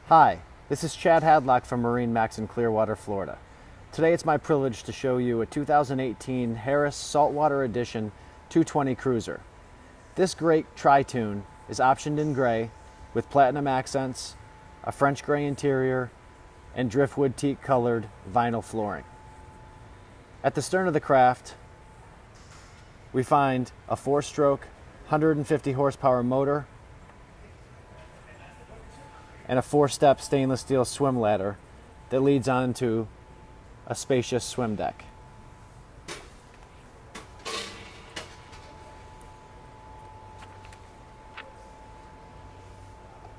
Hi, this is Chad Hadlock from MarineMax in Clearwater, Florida. Today it's my privilege to show you a 2018 Harris Saltwater Edition 220 Cruiser. This great tri-tune is optioned in gray with platinum accents, a French gray interior, and driftwood teak colored vinyl flooring. At the stern of the craft, we find a 4-stroke, 150 horsepower motor and a 4-step stainless steel swim ladder that leads onto a spacious swim deck.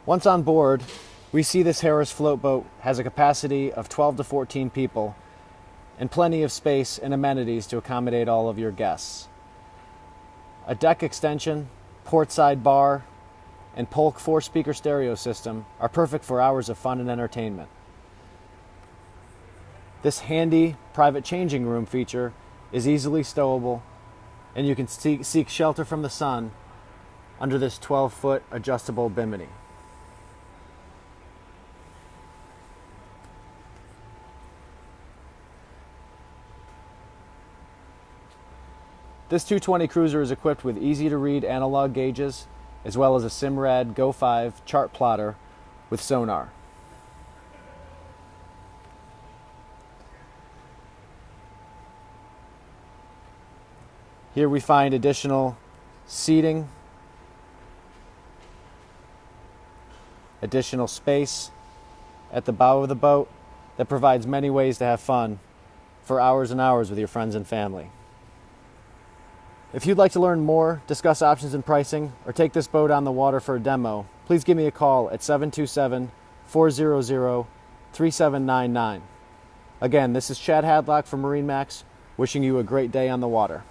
Once on board, we see this Harris float boat has a capacity of 12 to 14 people and plenty of space and amenities to accommodate all of your guests. A deck extension, portside bar, and Polk 4-speaker stereo system are perfect for hours of fun and entertainment. This handy private changing room feature is easily stowable, and you can seek shelter from the sun under this 12-foot adjustable bimini. This 220 Cruiser is equipped with easy-to-read analog gauges, as well as a Simrad Go 5 chart plotter with sonar. Here we find additional seating, additional space at the bow of the boat that provides many ways to have fun for hours and hours with your friends and family. If you'd like to learn more, discuss options and pricing, or take this boat on the water for a demo, please give me a call at 727-400-3799. Again, this is Chad Hadlock from MarineMax, wishing you a great day on the water.